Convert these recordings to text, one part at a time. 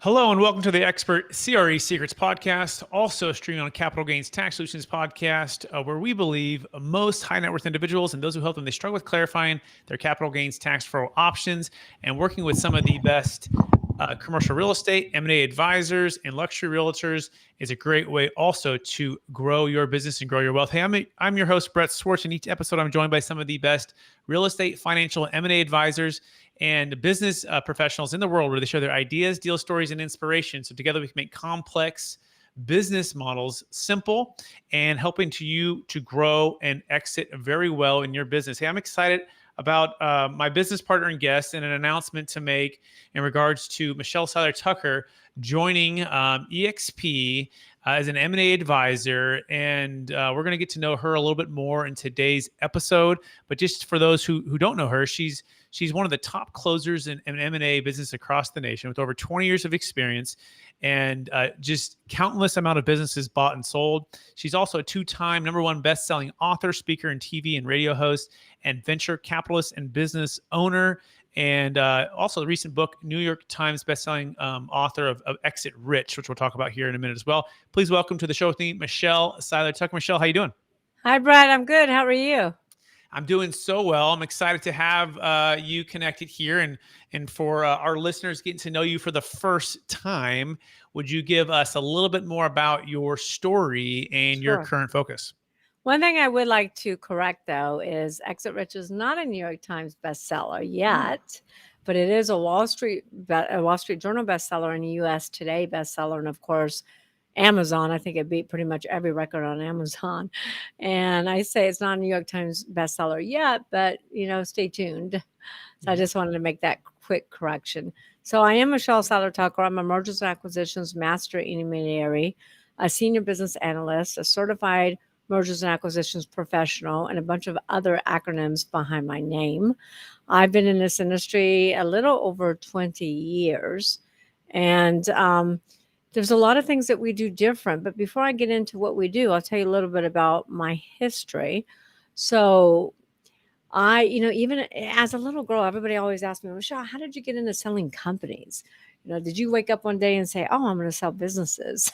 Hello and welcome to the Expert CRE Secrets Podcast, also streaming on Capital Gains Tax Solutions Podcast, where we believe most high net worth individuals and those who help them, they struggle with clarifying their capital gains tax deferral options and working with some of the best commercial real estate, M&A advisors, and luxury realtors is a great way also to grow your business and grow your wealth. Hey, I'm your host, Brett Swarts. In each episode, I'm joined by some of the best real estate, financial, M&A advisors and business professionals in the world where they share their ideas, deal stories, and inspiration. So together we can make complex business models simple and helping you to grow and exit very well in your business. Hey, I'm excited about my business partner and guest and an announcement to make in regards to Michelle Seiler Tucker joining eXp as an M&A advisor. And we're going to get to know her a little bit more in today's episode. But just for those who don't know her, she's one of the top closers in M&A business across the nation with over 20 years of experience and just countless amount of businesses bought and sold. She's also a two-time #1 best-selling author, speaker, and TV and radio host, and venture capitalist and business owner. And also the recent book, New York Times bestselling author of Exit Rich, which we'll talk about here in a minute as well. Please welcome to the show with me, Michelle Seiler Tucker. Michelle, how you doing? Hi, Brad. I'm good. How are you? I'm doing so well. I'm excited to have you connected here, and for our listeners getting to know you for the first time, would you give us a little bit more about your story and your Sure. current focus? One thing I would like to correct, though, is Exit Rich is not a New York Times bestseller yet, but it is a Wall Street Journal bestseller and a U.S. Today bestseller, and of course, Amazon. I think it beat pretty much every record on Amazon. And I say it's not a New York Times bestseller yet, but stay tuned. So I just wanted to make that quick correction. So I am Michelle Seiler Tucker. I'm a mergers and acquisitions master intermediary, a senior business analyst, a certified mergers and acquisitions professional, and a bunch of other acronyms behind my name. I've been in this industry a little over 20 years. And there's a lot of things that we do different. But before I get into what we do, I'll tell you a little bit about my history. So even as a little girl, everybody always asked me, Michelle, how did you get into selling companies? Did you wake up one day and say, oh, I'm going to sell businesses?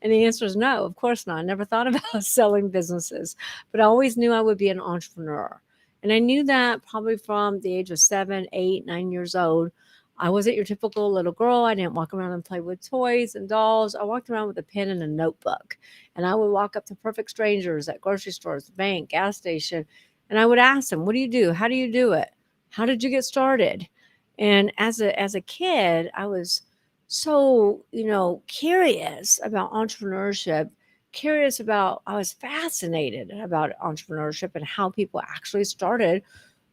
And the answer is no, of course not. I never thought about selling businesses, but I always knew I would be an entrepreneur. And I knew that probably from the age of 7, 8, 9 years old. I wasn't your typical little girl. I didn't walk around and play with toys and dolls. I walked around with a pen and a notebook. And I would walk up to perfect strangers at grocery stores, bank, gas station, and I would ask them, what do you do? How do you do it? How did you get started? And as a kid, I was so, curious about entrepreneurship, I was fascinated about entrepreneurship and how people actually started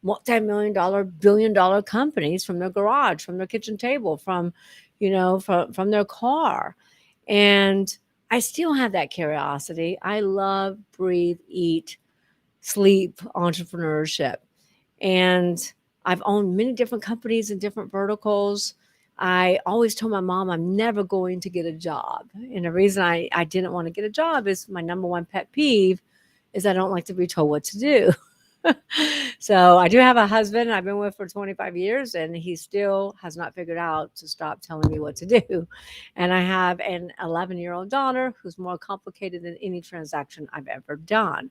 multi-million-dollar, billion-dollar companies from their garage, from their kitchen table, from their car. And I still have that curiosity. I love, breathe, eat, sleep entrepreneurship. And I've owned many different companies in different verticals. I always told my mom I'm never going to get a job. And the reason I didn't want to get a job is my #1 pet peeve is I don't like to be told what to do. So I do have a husband I've been with for 25 years, and he still has not figured out to stop telling me what to do. And I have an 11-year-old daughter who's more complicated than any transaction I've ever done.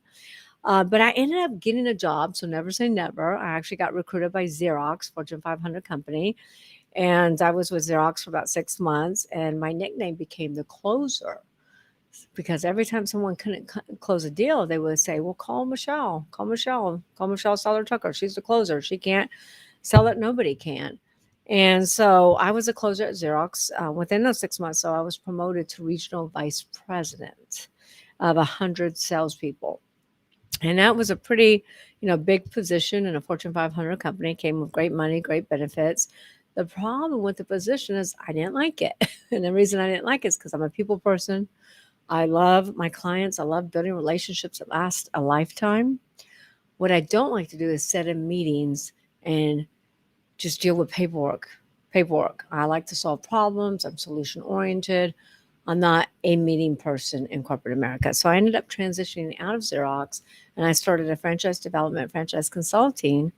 But I ended up getting a job, so never say never. I actually got recruited by Xerox, Fortune 500 company, and I was with Xerox for about 6 months, and my nickname became the closer because every time someone couldn't close a deal, they would say, well, call Michelle Seiler Tucker. She's the closer. She can't sell it. Nobody can. And so I was a closer at Xerox within those 6 months. So I was promoted to regional vice president of 100 salespeople. And that was a pretty, big position in a Fortune 500 company. Came with great money, great benefits. The problem with the position is I didn't like it. And the reason I didn't like it is because I'm a people person. I love my clients. I love building relationships that last a lifetime. What I don't like to do is sit in meetings and just deal with paperwork. I like to solve problems. I'm solution oriented. I'm not a meeting person in corporate America. So I ended up transitioning out of Xerox, and I started a franchise development, franchise consulting,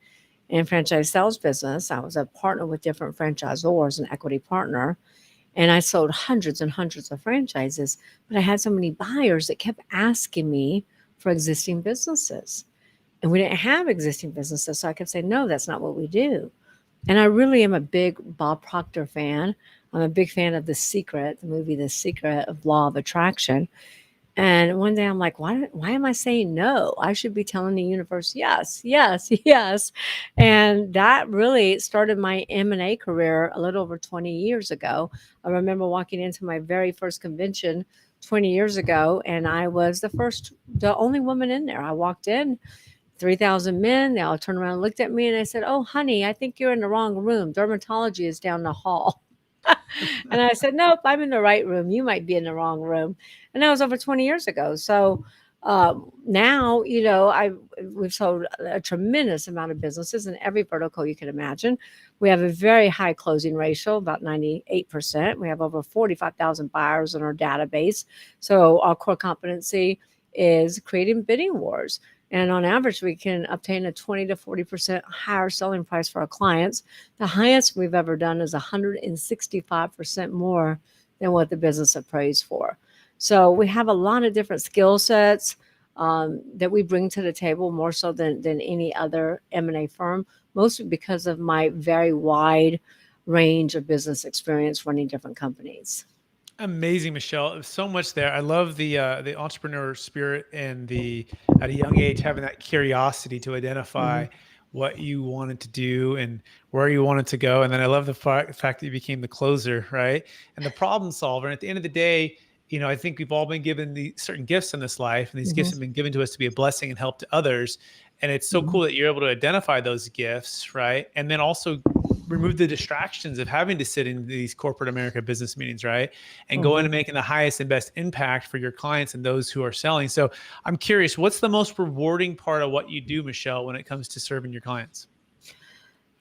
and franchise sales business. I was a partner with different franchisors, an equity partner. And I sold hundreds and hundreds of franchises, but I had so many buyers that kept asking me for existing businesses. And we didn't have existing businesses. So I kept saying, no, that's not what we do. And I really am a big Bob Proctor fan. I'm a big fan of The Secret, the movie The Secret of Law of Attraction. And one day I'm like, why am I saying no? I should be telling the universe yes, yes, yes. And that really started my M&A career a little over 20 years ago. I remember walking into my very first convention 20 years ago, and I was the only woman in there. I walked in, 3,000 men, they all turned around and looked at me, and I said, "Oh, honey, I think you're in the wrong room. Dermatology is down the hall." And I said, "Nope, I'm in the right room. You might be in the wrong room." And that was over 20 years ago. So now, we've sold a tremendous amount of businesses in every vertical you can imagine. We have a very high closing ratio, about 98%. We have over 45,000 buyers in our database. So our core competency is creating bidding wars. And on average, we can obtain a 20 to 40% higher selling price for our clients. The highest we've ever done is 165% more than what the business appraised for. So we have a lot of different skill sets that we bring to the table, more so than any other M&A firm, mostly because of my very wide range of business experience running different companies. Amazing, Michelle. So much there. I love the entrepreneur spirit and the at a young age having that curiosity to identify Mhm. what you wanted to do and where you wanted to go. And then I love the fact that you became the closer, right? And the problem solver. And at the end of the day, I think we've all been given the certain gifts in this life, and these gifts Mhm. have been given to us to be a blessing and help to others. And it's so Mhm. cool that you're able to identify those gifts, right? And then also remove the distractions of having to sit in these corporate America business meetings, right? And go into Mhm. making the highest and best impact for your clients and those who are selling. So I'm curious, what's the most rewarding part of what you do, Michelle, when it comes to serving your clients?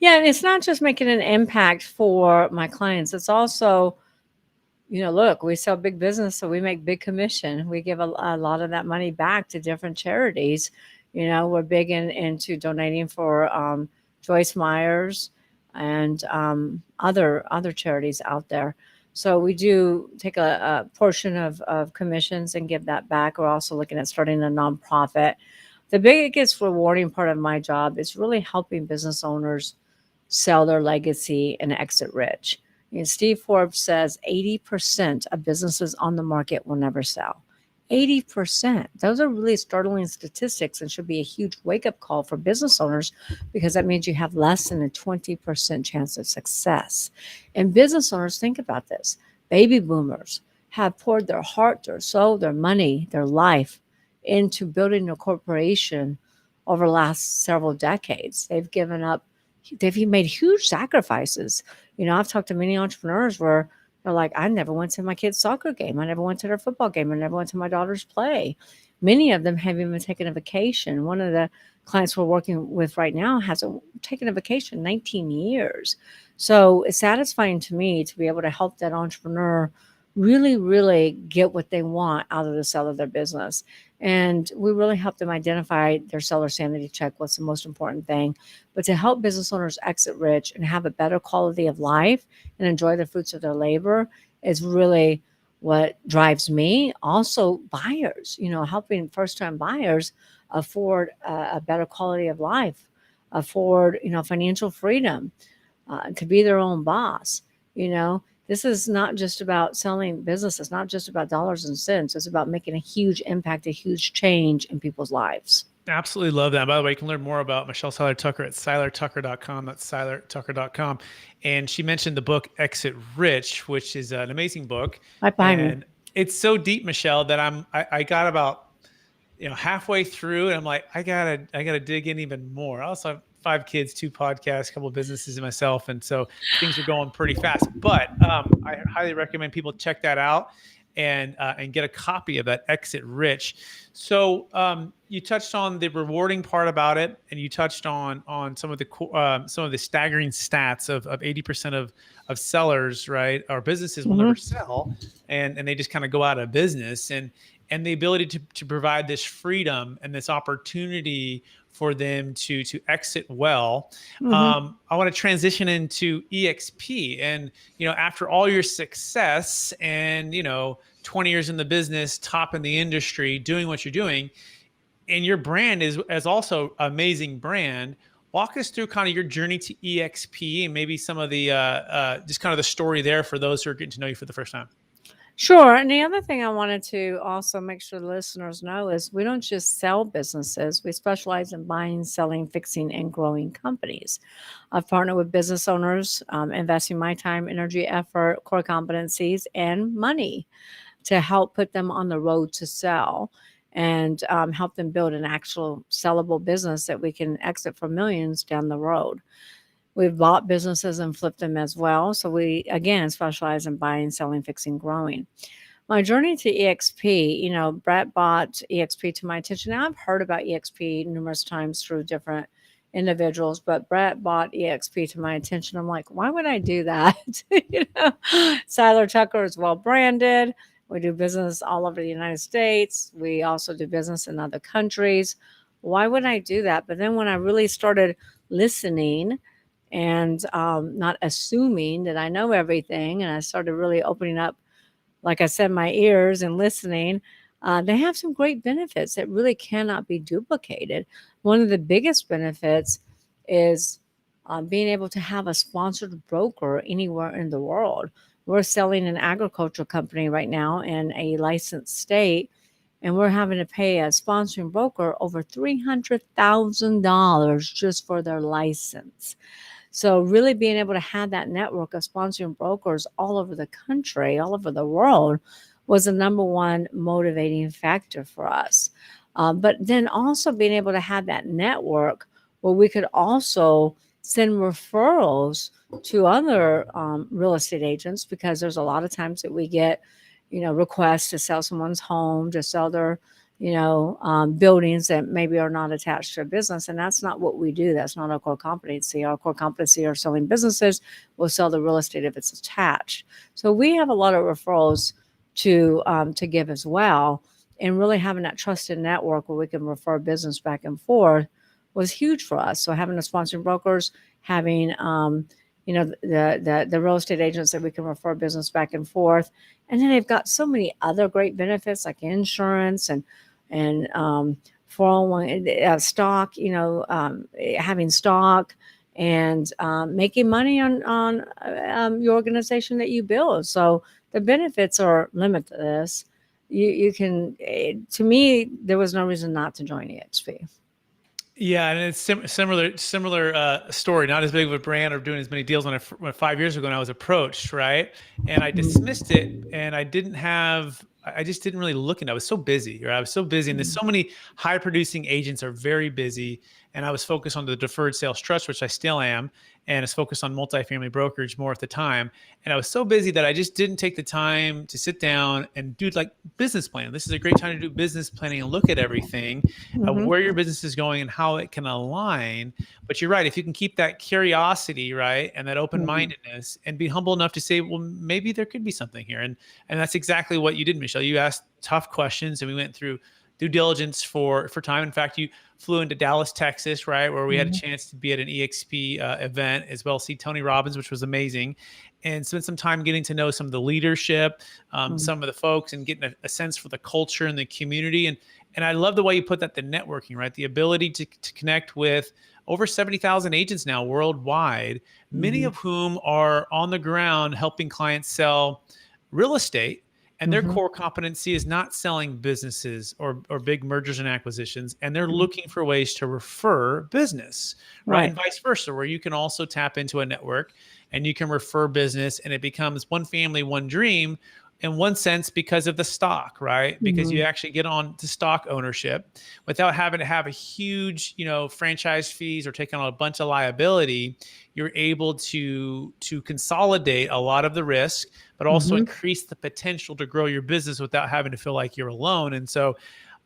Yeah, and it's not just making an impact for my clients. It's also, look, we sell big business, so we make big commission. We give a lot of that money back to different charities. We're big into donating for Joyce Myers and other charities out there. So we do take a portion of commissions and give that back. We're also looking at starting a nonprofit. The biggest rewarding part of my job is really helping business owners sell their legacy and exit rich. Steve Forbes says 80% of businesses on the market will never sell. 80%. Those are really startling statistics and should be a huge wake up call for business owners because that means you have less than a 20% chance of success. And business owners, think about this. Baby boomers have poured their heart, their soul, their money, their life into building a corporation over the last several decades. They've made huge sacrifices. I've talked to many entrepreneurs where they're like, I never went to my kid's soccer game. I never went to their football game. I never went to my daughter's play. Many of them haven't even taken a vacation. One of the clients we're working with right now hasn't taken a vacation in 19 years. So it's satisfying to me to be able to help that entrepreneur really, really get what they want out of the sale of their business. And we really help them identify their seller sanity check, what's the most important thing. But to help business owners exit rich and have a better quality of life and enjoy the fruits of their labor is really what drives me. Also, buyers, helping first time buyers afford a better quality of life, afford, financial freedom, to be their own boss. This is not just about selling business. It's not just about dollars and cents. It's about making a huge impact, a huge change in people's lives. Absolutely love that. By the way, you can learn more about Michelle Seiler Tucker at seilertucker.com. That's seilertucker.com. And she mentioned the book Exit Rich, which is an amazing book. Right behind me. And it's so deep, Michelle, that I got about halfway through and I'm like, I gotta dig in even more. I also have 5 kids, 2 podcasts, a couple of businesses and myself. And so things are going pretty fast, but I highly recommend people check that out and get a copy of that Exit Rich. So you touched on the rewarding part about it, and you touched on some of the staggering stats of 80% of sellers, right, or businesses will never Mhm. sell, and they just kind of go out of business, and the ability to provide this freedom and this opportunity for them to exit well. Mm-hmm. I want to transition into eXp, and after all your success and 20 years in the business, top in the industry, doing what you're doing, and your brand is also amazing brand. Walk us through kind of your journey to eXp and maybe some of the just kind of the story there for those who are getting to know you for the first time. Sure. And the other thing I wanted to also make sure the listeners know is we don't just sell businesses. We specialize in buying, selling, fixing, and growing companies. I've partnered with business owners, investing my time, energy, effort, core competencies, and money to help put them on the road to sell and help them build an actual sellable business that we can exit for millions down the road. We've bought businesses and flipped them as well. So we, again, specialize in buying, selling, fixing, growing. My journey to eXp, Brett bought eXp to my attention. Now, I've heard about eXp numerous times through different individuals, but Brett bought eXp to my attention. I'm like, why would I do that? Siler Tucker is well branded. We do business all over the United States. We also do business in other countries. Why would I do that? But then when I really started listening and not assuming that I know everything, and I started really opening up, like I said, my ears and listening, they have some great benefits that really cannot be duplicated. One of the biggest benefits is being able to have a sponsored broker anywhere in the world. We're selling an agricultural company right now in a licensed state, and we're having to pay a sponsoring broker over $300,000 just for their license. So really being able to have that network of sponsoring brokers all over the country, all over the world, was the number one motivating factor for us. But then also being able to have that network where we could also send referrals to other real estate agents, because there's a lot of times that we get, requests to sell someone's home, to sell their buildings that maybe are not attached to a business. And that's not what we do. That's not our core competency. Our core competency are selling businesses. We'll sell the real estate if it's attached. So we have a lot of referrals to give as well. And really having that trusted network where we can refer business back and forth was huge for us. So having the sponsoring brokers, having the real estate agents that we can refer business back and forth. And then they've got so many other great benefits like insurance and 401 stock, having stock and making money on your organization that you build. So the benefits are limitless. You can, to me, there was no reason not to join eXp. Yeah, and it's similar story. Not as big of a brand or doing as many deals when 5 years ago when I was approached, right? And I dismissed it, and I just didn't really look into it. I was so busy, right? I was so busy, and there's so many high producing agents are very busy. And I was focused on the Deferred Sales Trust, which I still am, and it's focused on multifamily brokerage more at the time. And I was so busy that I just didn't take the time to sit down and do like business plan. This is a great time to do business planning and look at everything, where your business is going and how it can align. But you're right. If you can keep that curiosity, right, and that open-mindedness and be humble enough to say, well, maybe there could be something here. And that's exactly what you did, Michelle. You asked tough questions, and we went through due diligence for time. In fact, you flew into Dallas, Texas, right, where we had a chance to be at an eXp event, as well as see Tony Robbins, which was amazing, and spend some time getting to know some of the leadership, some of the folks, and getting a sense for the culture and the community. And I love the way you put that, the networking, right, the ability to connect with over 70,000 agents now worldwide, many of whom are on the ground helping clients sell real estate. And their core competency is not selling businesses or big mergers and acquisitions. And they're looking for ways to refer business, right? And vice versa, where you can also tap into a network and you can refer business, and it becomes one family, one dream in one sense because of the stock, right? Because you actually get on to stock ownership without having to have a huge, franchise fees or take on a bunch of liability. You're able to consolidate a lot of the risk, but also increase the potential to grow your business without having to feel like you're alone. And so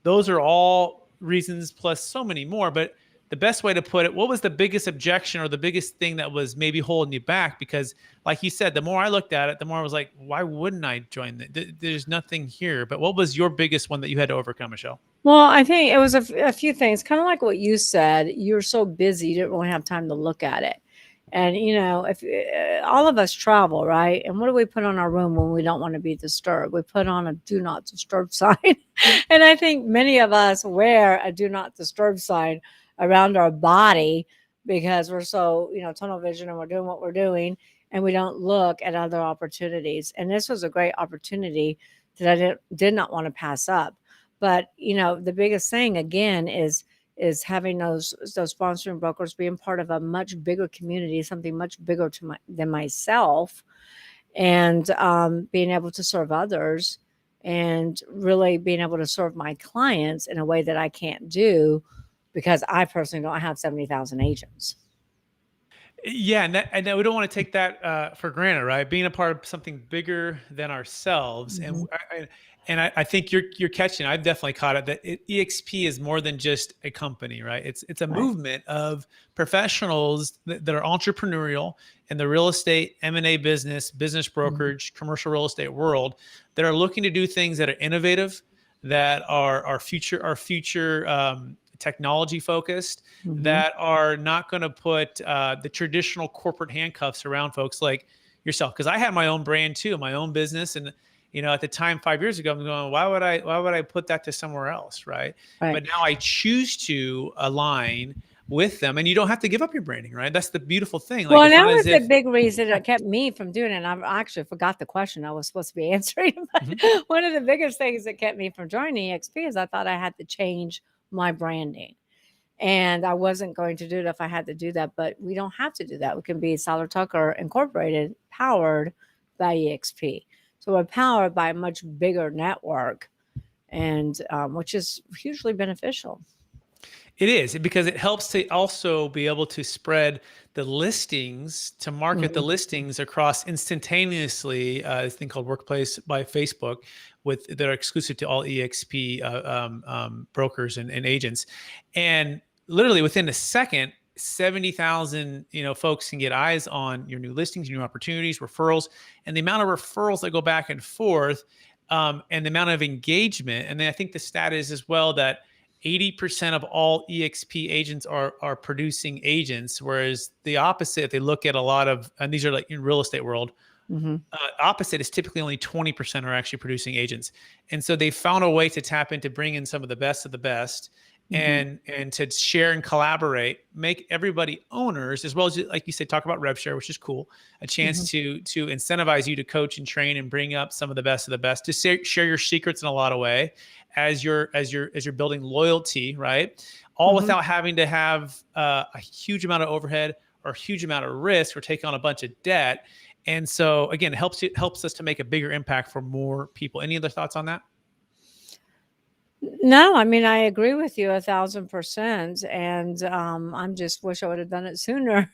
those are all reasons plus so many more. But the best way to put it, what was the biggest objection or the biggest thing that was maybe holding you back? Because like you said, the more I looked at it, the more I was like, why wouldn't I join? There's nothing here. But what was your biggest one that you had to overcome, Michelle? Well, I think it was a few things, kind of like what you said. You're so busy, you didn't really have time to look at it. And if all of us travel, right? And what do we put on our room when we don't want to be disturbed? We put on a do not disturb sign. And I think many of us wear a do not disturb sign around our body because we're so, tunnel vision and we're doing what we're doing and we don't look at other opportunities. And this was a great opportunity that I did not want to pass up. But, the biggest thing again is having those sponsoring brokers being part of a much bigger community, something much bigger than myself, and being able to serve others and really being able to serve my clients in a way that I can't do because I personally don't have 70,000 agents. Yeah, and we don't want to take that for granted, right? Being a part of something bigger than ourselves, Mm-hmm. and I think you're catching. I've definitely caught it that eXp is more than just a company, right? It's a movement of professionals that are entrepreneurial in the real estate, M&A business brokerage, commercial real estate world that are looking to do things that are innovative, that are future technology focused, that are not going to put the traditional corporate handcuffs around folks like yourself. Because I had my own brand too, my own business, and at the time 5 years ago, I'm going, why would I put that to somewhere else, right? But now I choose to align with them, and you don't have to give up your branding, right? That's the beautiful thing. Well, that was a big reason that kept me from doing it. And I actually forgot the question I was supposed to be answering. But one of the biggest things that kept me from joining eXp is I thought I had to change my branding. And I wasn't going to do it if I had to do that. But we don't have to do that. We can be Siler Tucker Incorporated, powered by eXp. So we're powered by a much bigger network, and which is hugely beneficial. It is, because it helps to also be able to spread the listings, to market the listings across instantaneously. This thing called Workplace by Facebook, that are exclusive to all eXp brokers and agents, and literally within a second, 70,000 folks can get eyes on your new listings, new opportunities, referrals, and the amount of referrals that go back and forth, and the amount of engagement. And then I think the stat is as well that 80% of all eXp agents are producing agents, whereas the opposite, if they look at a lot of, and these are like in real estate world, opposite is typically only 20% are actually producing agents. And so they found a way to tap into bring in some of the best of the best, and to share and collaborate, make everybody owners, as well as, like you said, talk about rev share, which is cool. A chance to incentivize you to coach and train and bring up some of the best, to share your secrets in a lot of way as you're building loyalty, right? All without having to have a huge amount of overhead or a huge amount of risk or take on a bunch of debt. And so again, it helps us to make a bigger impact for more people. Any other thoughts on that? No, I mean, I agree with you 1,000%. And I'm just wish I would have done it sooner.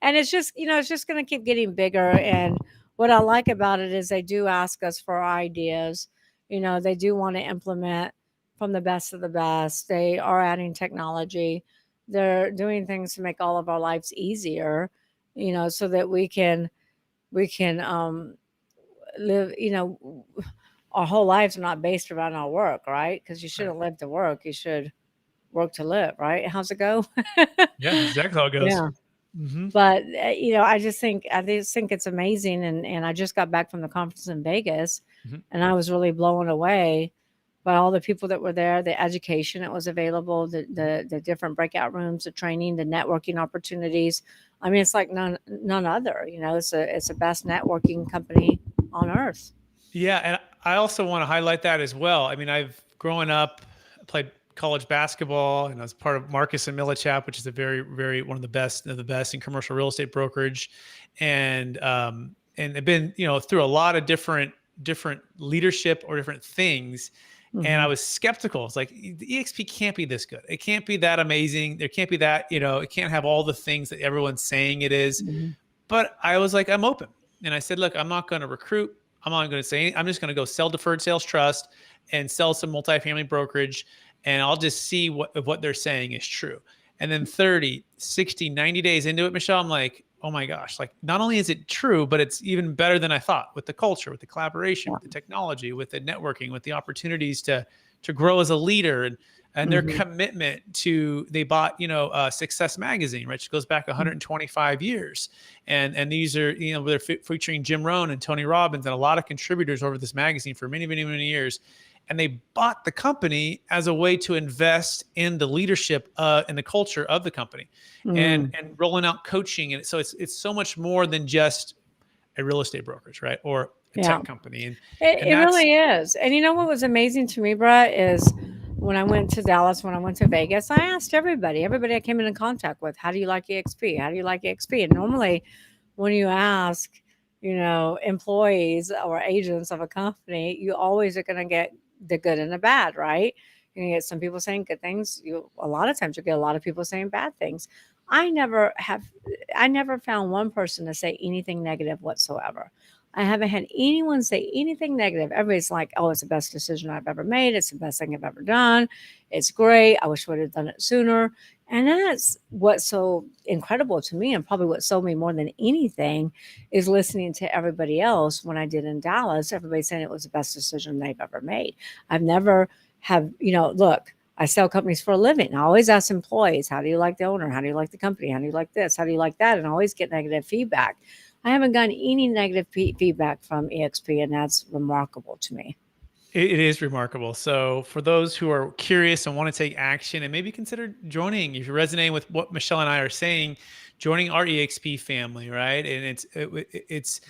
And it's just, it's just going to keep getting bigger. And what I like about it is they do ask us for ideas. They do want to implement from the best of the best. They are adding technology. They're doing things to make all of our lives easier, so that we can live, our whole lives are not based around our work, right? Because you shouldn't live to work. You should work to live, right? How's it go? Yeah, exactly how it goes. Yeah. But I just think it's amazing. And I just got back from the conference in Vegas, and I was really blown away by all the people that were there, the education that was available, the different breakout rooms, the training, the networking opportunities. I mean, it's like none other. It's a best networking company on earth. Yeah, and I also want to highlight that as well. I mean, I've growing up, played college basketball, and I was part of Marcus and Millichap, which is a very, very one of the best in commercial real estate brokerage, and I've been through a lot of different leadership or different things. And I was skeptical. It's like, the eXp can't be this good. It can't be that amazing. There can't be that, it can't have all the things that everyone's saying it is. But I was like, I'm open. And I said, look, I'm not going to recruit. I'm not going to say anything. I'm just going to go sell Deferred Sales Trust and sell some multifamily brokerage. And I'll just see what they're saying is true. And then 30, 60, 90 days into it, Michelle, I'm like, oh my gosh, like not only is it true, but it's even better than I thought with the culture, with the collaboration, Yeah. with the technology, with the networking, with the opportunities to grow as a leader, and their commitment to, they bought, Success Magazine, right? Which goes back 125 years. And these are, they're featuring Jim Rohn and Tony Robbins and a lot of contributors over this magazine for many, many, many years. And they bought the company as a way to invest in the leadership and the culture of the company, and rolling out coaching. And so it's so much more than just a real estate brokerage, right? Or a Yeah. tech company. And It that's really is. And you know what was amazing to me, Brett, is when I went to Dallas, when I went to Vegas, I asked everybody I came in contact with, how do you like eXp? How do you like eXp? And normally when you ask, employees or agents of a company, you always are going to get the good and the bad, right? You're going to get some people saying good things. A lot of times you get a lot of people saying bad things. I never found one person to say anything negative whatsoever. I haven't had anyone say anything negative. Everybody's like, oh, it's the best decision I've ever made. It's the best thing I've ever done. It's great. I wish I would have done it sooner. And that's what's so incredible to me, and probably what sold me more than anything is listening to everybody else. When I did in Dallas, everybody saying it was the best decision they've ever made. I've never have, look, I sell companies for a living. I always ask employees, how do you like the owner? How do you like the company? How do you like this? How do you like that? And I always get negative feedback. I haven't gotten any negative feedback from eXp, and that's remarkable to me. It is remarkable. So for those who are curious and want to take action and maybe consider joining, if you're resonating with what Michelle and I are saying, joining our eXp family, right? And it's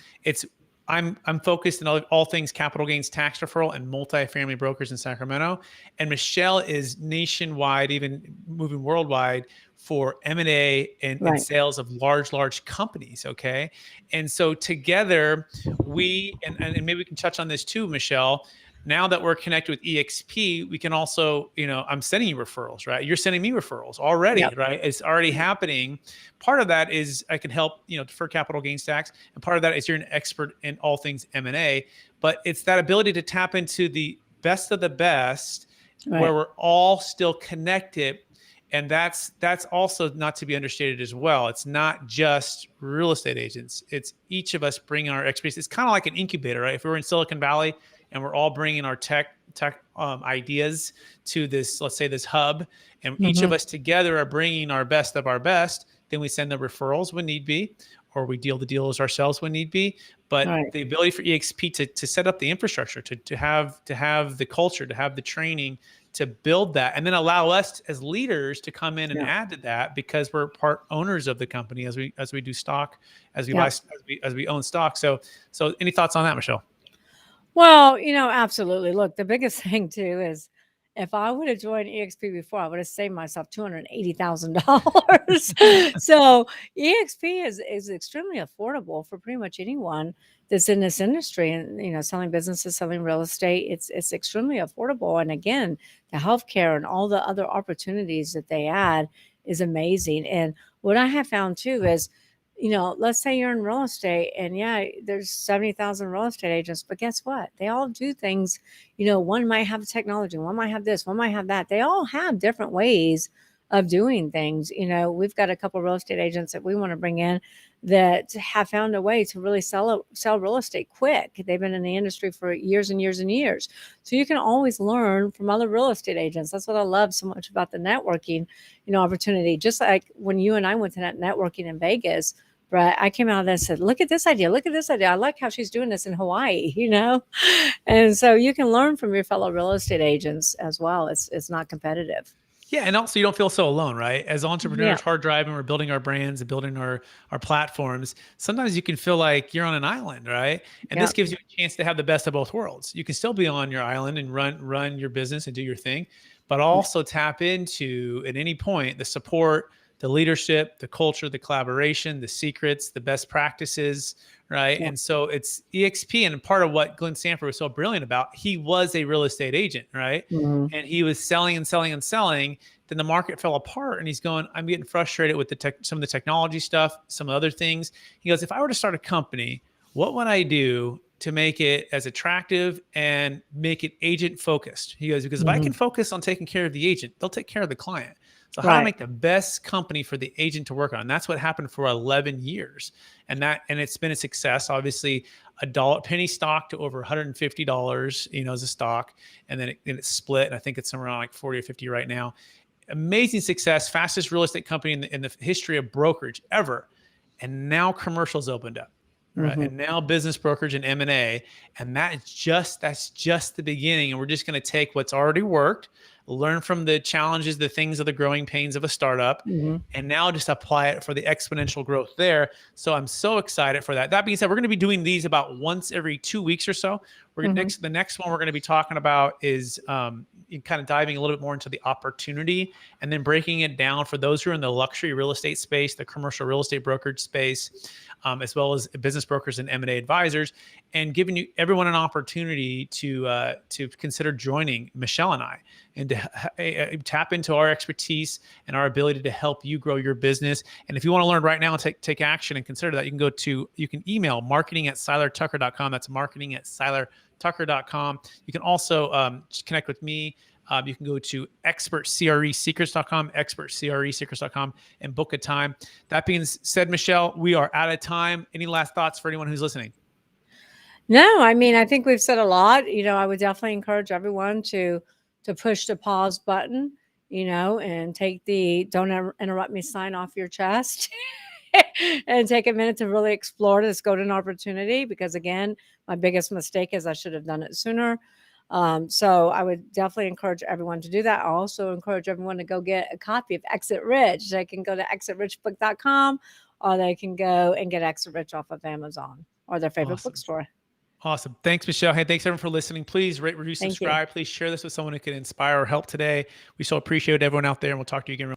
I'm focused on all things capital gains tax deferral and multifamily brokers in Sacramento. And Michelle is nationwide, even moving worldwide, for M&A and sales of large companies. Okay. And so together and maybe we can touch on this too, Michelle. Now that we're connected with eXp, we can also, I'm sending you referrals, right? You're sending me referrals already, right? It's already happening. Part of that is I can help, defer capital gains tax. And part of that is you're an expert in all things M&A, but it's that ability to tap into the best of the best where we're all still connected. And that's also not to be understated as well. It's not just real estate agents. It's each of us bringing our expertise. It's kind of like an incubator, right? If we were in Silicon Valley and we're all bringing our tech ideas to this, let's say this hub, and each of us together are bringing our best of our best, then we send the referrals when need be, or we deal the deals ourselves when need be. But the ability for eXp to set up the infrastructure, to have the culture, to have the training, to build that, and then allow us as leaders to come in and add to that, because we're part owners of the company as we do stock, as we buy, as we own stock. So any thoughts on that, Michelle? Well, absolutely. Look, the biggest thing too is if I would have joined eXp before, I would have saved myself $280,000. So eXp is extremely affordable for pretty much anyone that's in this industry, and selling businesses, selling real estate. It's extremely affordable. And again, the healthcare and all the other opportunities that they add is amazing. And what I have found too is, let's say you're in real estate and there's 70,000 real estate agents, but guess what? They all do things, one might have technology, one might have this, one might have that. They all have different ways of doing things. We've got a couple of real estate agents that we want to bring in that have found a way to really sell real estate quick. They've been in the industry for years and years and years. So you can always learn from other real estate agents. That's what I love so much about the networking, opportunity. Just like when you and I went to that networking in Vegas, Brett, I came out of that and said, look at this idea. Look at this idea. I like how she's doing this in Hawaii, And so you can learn from your fellow real estate agents as well. It's not competitive. Yeah. And also you don't feel so alone, right? As entrepreneurs, hard driving, we're building our brands and building our platforms. Sometimes you can feel like you're on an island, right? And this gives you a chance to have the best of both worlds. You can still be on your island and run your business and do your thing, but also tap into, at any point, the support, the leadership, the culture, the collaboration, the secrets, the best practices, right? And so it's eXp, and part of what Glenn Sanford was so brilliant about, he was a real estate agent, right? And he was selling and selling and selling. Then the market fell apart, and he's going, I'm getting frustrated with some of the technology stuff, some other things. He goes, if I were to start a company, what would I do to make it as attractive and make it agent focused? He goes, because if I can focus on taking care of the agent, they'll take care of the client. So how to Right. make the best company for the agent to work on. And that's what happened for 11 years. And it's been a success. Obviously, penny stock to over $150, as a stock. And then it split. And I think it's somewhere around like 40 or 50 right now. Amazing success, fastest real estate company in the history of brokerage ever. And now commercials opened up. Right. Mm-hmm. And now business brokerage and M&A. And that's just the beginning. And we're just going to take what's already worked, learn from the challenges, the things of the growing pains of a startup, Mm-hmm. and now just apply it for the exponential growth there. So I'm so excited for that. That being said, we're going to be doing these about once every 2 weeks or so. The next one we're going to be talking about is kind of diving a little bit more into the opportunity and then breaking it down for those who are in the luxury real estate space, the commercial real estate brokerage space, as well as business brokers and M&A advisors, and giving everyone an opportunity to consider joining Michelle and I, and to tap into our expertise and our ability to help you grow your business. And if you want to learn right now and take action and consider that, you can email marketing@silertucker.com. That's marketing@silertucker.com. You can also connect with me. You can go to expertcresecrets.com, and book a time. That being said, Michelle, we are out of time. Any last thoughts for anyone who's listening? No, I mean, I think we've said a lot. I would definitely encourage everyone to push the pause button, and take the "don't interrupt me" sign off your chest and take a minute to really explore this golden opportunity. Because again, my biggest mistake is I should have done it sooner. So I would definitely encourage everyone to do that. I also encourage everyone to go get a copy of Exit Rich. They can go to exitrichbook.com, or they can go and get Exit Rich off of Amazon or their favorite bookstore. Awesome. Thanks, Michelle. Hey, thanks everyone for listening. Please rate, review, subscribe. Please share this with someone who can inspire or help today. We so appreciate everyone out there, and we'll talk to you again.